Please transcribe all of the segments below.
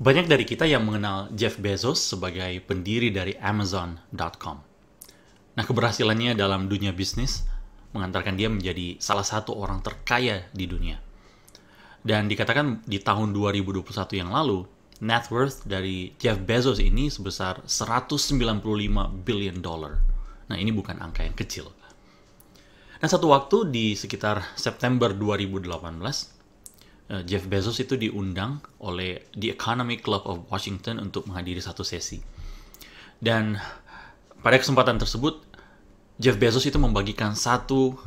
Banyak dari kita yang mengenal Jeff Bezos sebagai pendiri dari Amazon.com. Nah, keberhasilannya dalam dunia bisnis mengantarkan dia menjadi salah satu orang terkaya di dunia. Dan dikatakan di tahun 2021 yang lalu, net worth dari Jeff Bezos ini sebesar 195 billion dollar. Nah, ini bukan angka yang kecil. Nah, satu waktu di sekitar September 2018, Jeff Bezos itu diundang oleh The Economic Club of Washington untuk menghadiri satu sesi. Dan pada kesempatan tersebut, Jeff Bezos itu membagikan satu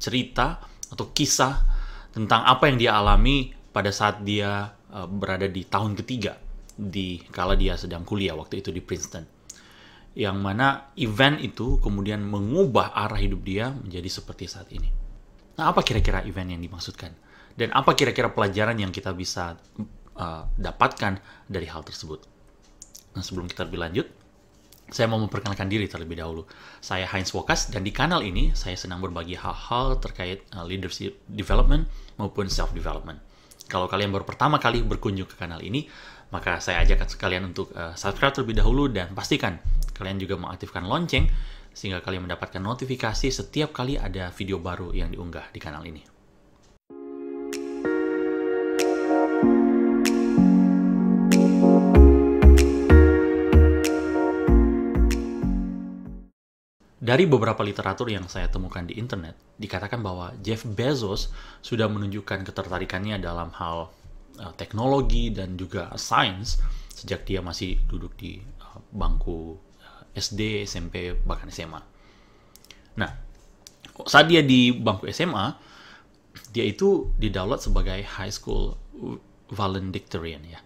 cerita atau kisah tentang apa yang dia alami pada saat dia berada di tahun ketiga kala dia sedang kuliah waktu itu di Princeton. Yang mana event itu kemudian mengubah arah hidup dia menjadi seperti saat ini. Nah, apa kira-kira event yang dimaksudkan? Dan apa kira-kira pelajaran yang kita bisa dapatkan dari hal tersebut? Nah, sebelum kita lebih lanjut, saya mau memperkenalkan diri terlebih dahulu. Saya Heinz Wokas, dan di kanal ini saya senang berbagi hal-hal terkait leadership development maupun self-development. Kalau kalian baru pertama kali berkunjung ke kanal ini, maka saya ajak kalian untuk subscribe terlebih dahulu dan pastikan kalian juga mengaktifkan lonceng sehingga kalian mendapatkan notifikasi setiap kali ada video baru yang diunggah di kanal ini. Dari beberapa literatur yang saya temukan di internet, dikatakan bahwa Jeff Bezos sudah menunjukkan ketertarikannya dalam hal teknologi dan juga sains sejak dia masih duduk di bangku SD, SMP, bahkan SMA. Nah, saat dia di bangku SMA, dia itu didaulat sebagai high school valedictorian ya.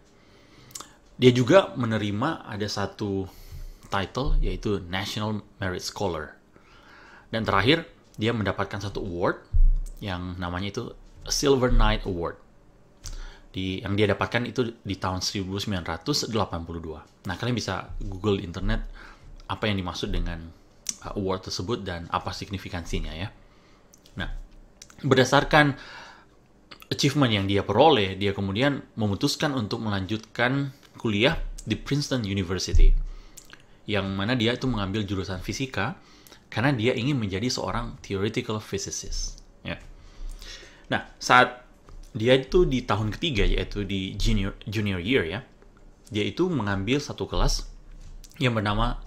Dia juga menerima ada satu title yaitu National Merit Scholar. Dan terakhir, dia mendapatkan satu award yang namanya itu Silver Knight Award. Yang dia dapatkan itu di tahun 1982. Nah, kalian bisa Google di internet apa yang dimaksud dengan award tersebut dan apa signifikansinya ya. Nah, berdasarkan achievement yang dia peroleh, dia kemudian memutuskan untuk melanjutkan kuliah di Princeton University, yang mana dia itu mengambil jurusan fisika karena dia ingin menjadi seorang theoretical physicist. Ya. Nah, saat dia itu di tahun ketiga, yaitu di junior year ya, dia itu mengambil satu kelas yang bernama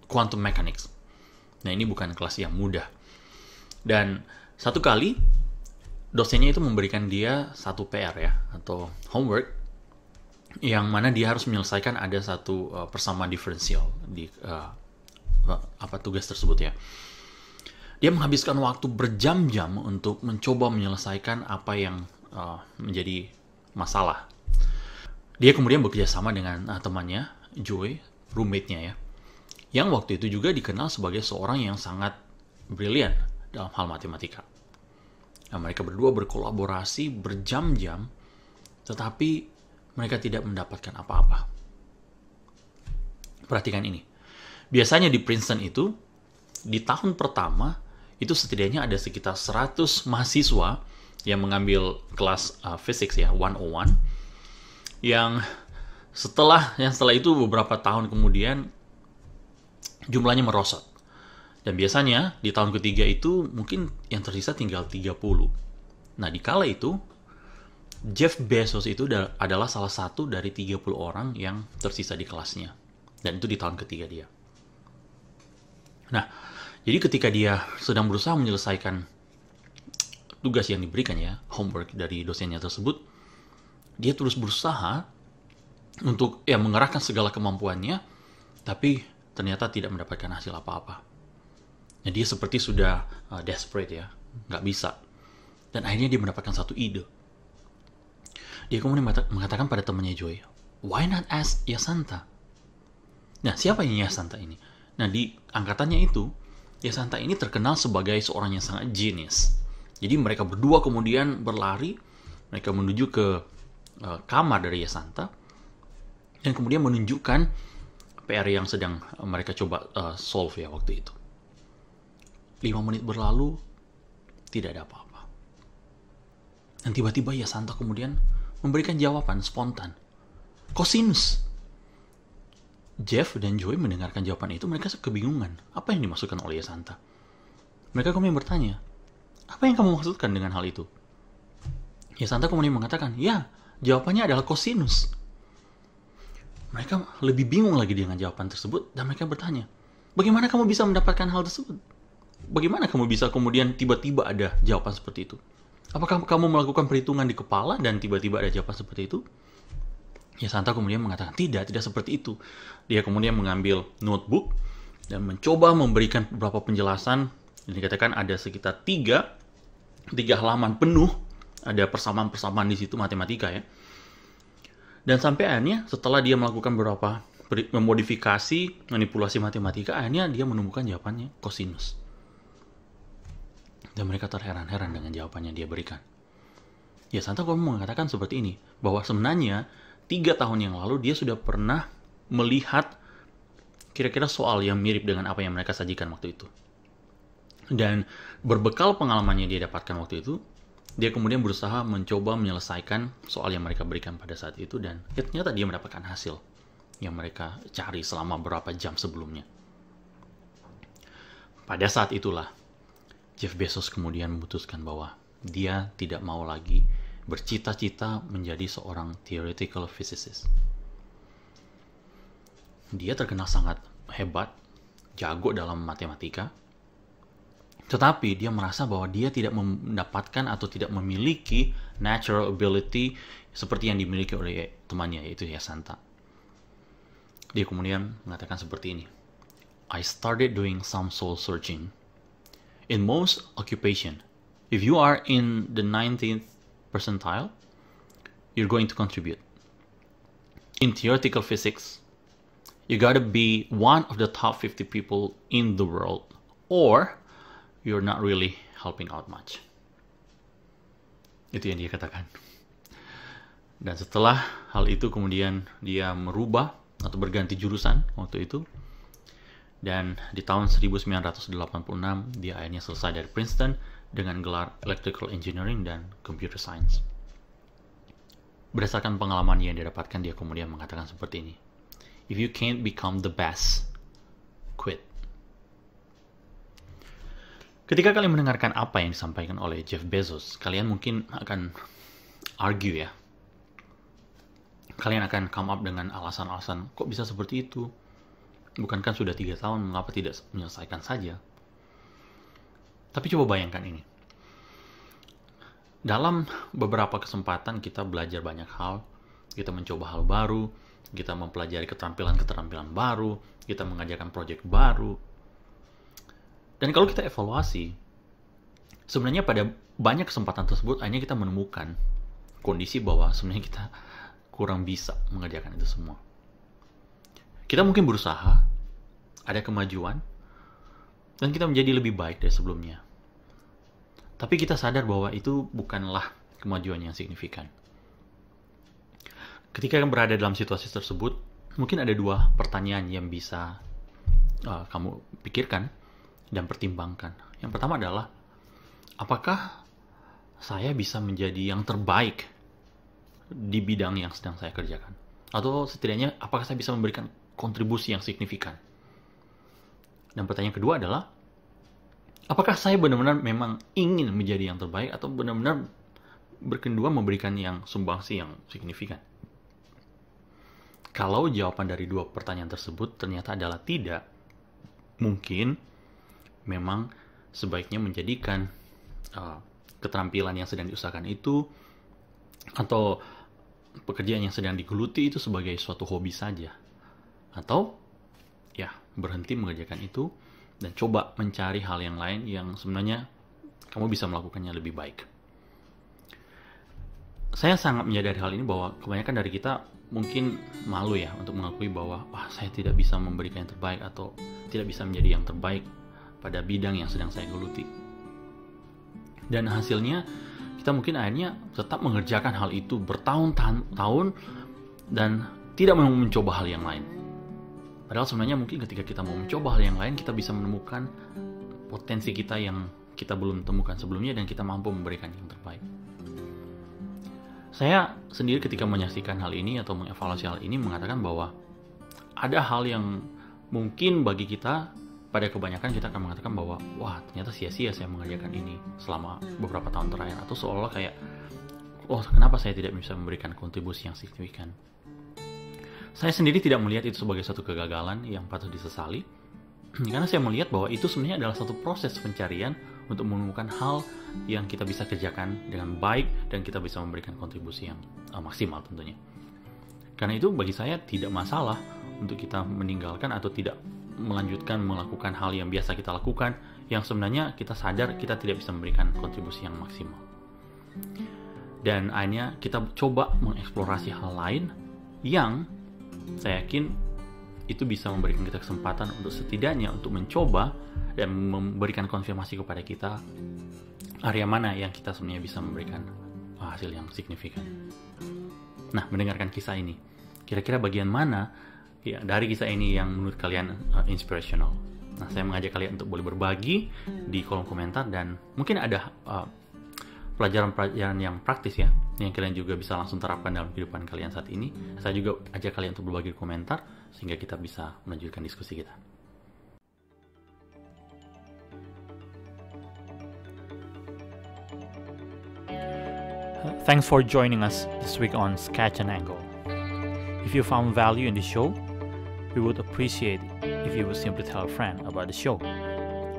Quantum Mechanics. Nah, ini bukan kelas yang mudah. Dan satu kali dosennya itu memberikan dia satu PR ya, atau homework, yang mana dia harus menyelesaikan ada satu persamaan diferensial di tugas tersebut ya. Dia menghabiskan waktu berjam-jam untuk mencoba menyelesaikan apa yang menjadi masalah. Dia kemudian bekerja sama dengan temannya, Joy, roommate-nya ya, yang waktu itu juga dikenal sebagai seorang yang sangat brilian dalam hal matematika. Nah, mereka berdua berkolaborasi berjam-jam, tetapi mereka tidak mendapatkan apa-apa. Perhatikan ini. Biasanya di Princeton itu, di tahun pertama, itu setidaknya ada sekitar 100 mahasiswa yang mengambil kelas physics ya, 101, yang setelah itu beberapa tahun kemudian jumlahnya merosot. Dan biasanya di tahun ketiga itu mungkin yang tersisa tinggal 30. Nah, di kala itu Jeff Bezos itu adalah salah satu dari 30 orang yang tersisa di kelasnya. Dan itu di tahun ketiga dia. Nah, jadi ketika dia sedang berusaha menyelesaikan tugas yang diberikan ya, homework dari dosennya tersebut, dia terus berusaha untuk mengerahkan segala kemampuannya, tapi ternyata tidak mendapatkan hasil apa-apa. Nah, dia seperti sudah desperate ya, nggak bisa. Dan akhirnya dia mendapatkan satu ide. Dia kemudian mengatakan pada temannya Joy, why not ask Yasanta? Nah, siapa ini Yasanta ini? Nah, di angkatannya itu, Yasanta ini terkenal sebagai seorang yang sangat genius. Jadi mereka berdua kemudian berlari, mereka menuju ke kamar dari Yasanta, dan kemudian menunjukkan PR yang sedang mereka coba solve ya waktu itu. 5 menit berlalu, tidak ada apa-apa. Dan tiba-tiba Yasanta kemudian memberikan jawaban spontan. Cosinus. Jeff dan Joy mendengarkan jawaban itu, mereka kebingungan. Apa yang dimaksudkan oleh Yasanta? Mereka kemudian bertanya, apa yang kamu maksudkan dengan hal itu? Yasanta kemudian mengatakan, ya, jawabannya adalah cosinus. Mereka lebih bingung lagi dengan jawaban tersebut, dan mereka bertanya, bagaimana kamu bisa mendapatkan hal tersebut? Bagaimana kamu bisa kemudian tiba-tiba ada jawaban seperti itu? Apakah kamu melakukan perhitungan di kepala dan tiba-tiba ada jawaban seperti itu? Yasanta kemudian mengatakan, tidak seperti itu. Dia kemudian mengambil notebook dan mencoba memberikan beberapa penjelasan. Ini dikatakan ada sekitar tiga halaman penuh, ada persamaan-persamaan di situ, matematika ya. Dan sampai akhirnya setelah dia melakukan beberapa memodifikasi, manipulasi matematika, akhirnya dia menemukan jawabannya cosinus. Dan mereka terheran-heran dengan jawabannya dia berikan. Yasanta kemudian mengatakan seperti ini, bahwa sebenarnya 3 tahun yang lalu dia sudah pernah melihat kira-kira soal yang mirip dengan apa yang mereka sajikan waktu itu. Dan berbekal pengalamannya dia dapatkan waktu itu, dia kemudian berusaha mencoba menyelesaikan soal yang mereka berikan pada saat itu, dan ternyata dia mendapatkan hasil yang mereka cari selama beberapa jam sebelumnya. Pada saat itulah, Jeff Bezos kemudian memutuskan bahwa dia tidak mau lagi bercita-cita menjadi seorang theoretical physicist. Dia terkenal sangat hebat, jago dalam matematika, tetapi dia merasa bahwa dia tidak mendapatkan atau tidak memiliki natural ability seperti yang dimiliki oleh temannya, yaitu Yasanta. Dia kemudian mengatakan seperti ini, I started doing some soul searching. In most occupation, if you are in the 19th percentile, you're going to contribute. In theoretical physics, you gotta be one of the top 50 people in the world, or you're not really helping out much. Itu yang dia katakan. Dan setelah hal itu kemudian dia merubah atau berganti jurusan waktu itu. Dan di tahun 1986 dia akhirnya selesai dari Princeton dengan gelar Electrical Engineering dan Computer Science. Berdasarkan pengalaman yang dia dapatkan, dia kemudian mengatakan seperti ini, if you can't become the best, quit. Ketika kalian mendengarkan apa yang disampaikan oleh Jeff Bezos, kalian mungkin akan argue ya. Kalian akan come up dengan alasan-alasan, kok bisa seperti itu? Bukankah sudah 3 tahun, mengapa tidak menyelesaikan saja? Tapi coba bayangkan ini. Dalam beberapa kesempatan kita belajar banyak hal, kita mencoba hal baru, kita mempelajari keterampilan-keterampilan baru, kita mengajarkan proyek baru. Dan kalau kita evaluasi, sebenarnya pada banyak kesempatan tersebut akhirnya kita menemukan kondisi bahwa sebenarnya kita kurang bisa mengerjakan itu semua. Kita mungkin berusaha, ada kemajuan, dan kita menjadi lebih baik dari sebelumnya. Tapi kita sadar bahwa itu bukanlah kemajuan yang signifikan. Ketika kamu berada dalam situasi tersebut, mungkin ada 2 pertanyaan yang bisa kamu pikirkan dan pertimbangkan. Yang pertama adalah, apakah saya bisa menjadi yang terbaik di bidang yang sedang saya kerjakan? Atau setidaknya, apakah saya bisa memberikan kontribusi yang signifikan? Dan pertanyaan kedua adalah, apakah saya benar-benar memang ingin menjadi yang terbaik atau benar-benar berkedua memberikan yang sumbangsi yang signifikan? Kalau jawaban dari 2 pertanyaan tersebut ternyata adalah tidak, mungkin memang sebaiknya menjadikan keterampilan yang sedang diusahakan itu atau pekerjaan yang sedang digeluti itu sebagai suatu hobi saja. Atau ya berhenti mengerjakan itu dan coba mencari hal yang lain yang sebenarnya kamu bisa melakukannya lebih baik. Saya sangat menyadari hal ini bahwa kebanyakan dari kita mungkin malu ya untuk mengakui bahwa saya tidak bisa memberikan yang terbaik atau tidak bisa menjadi yang terbaik pada bidang yang sedang saya geluti. Dan hasilnya kita mungkin akhirnya tetap mengerjakan hal itu bertahun-tahun dan tidak mau mencoba hal yang lain. Padahal sebenarnya mungkin ketika kita mau mencoba hal yang lain, kita bisa menemukan potensi kita yang kita belum temukan sebelumnya dan kita mampu memberikan yang terbaik. Saya sendiri ketika menyaksikan hal ini atau mengevaluasi hal ini mengatakan bahwa ada hal yang mungkin bagi kita, pada kebanyakan kita akan mengatakan bahwa wah ternyata sia-sia saya mengerjakan ini selama beberapa tahun terakhir, atau seolah kayak oh kenapa saya tidak bisa memberikan kontribusi yang signifikan. Saya sendiri tidak melihat itu sebagai suatu kegagalan yang patut disesali, karena saya melihat bahwa itu sebenarnya adalah satu proses pencarian untuk menemukan hal yang kita bisa kerjakan dengan baik dan kita bisa memberikan kontribusi yang maksimal tentunya. Karena itu bagi saya tidak masalah untuk kita meninggalkan atau tidak melanjutkan melakukan hal yang biasa kita lakukan, yang sebenarnya kita sadar kita tidak bisa memberikan kontribusi yang maksimal. Dan akhirnya kita coba mengeksplorasi hal lain yang saya yakin itu bisa memberikan kita kesempatan untuk setidaknya untuk mencoba dan memberikan konfirmasi kepada kita area mana yang kita sebenarnya bisa memberikan hasil yang signifikan. Nah, mendengarkan kisah ini, kira-kira bagian mana ya dari kisah ini yang menurut kalian inspirational? Nah, saya mengajak kalian untuk boleh berbagi di kolom komentar, dan mungkin ada pelajaran-pelajaran yang praktis ya, yang kalian juga bisa langsung terapkan dalam kehidupan kalian saat ini. Saya juga ajak kalian untuk berbagi di komentar, sehingga kita bisa melanjutkan diskusi kita. Thanks for joining us this week on Sketch and Angle. If you found value in the show, we would appreciate it if you would simply tell a friend about the show.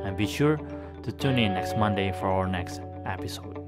And be sure to tune in next Monday for our next episode.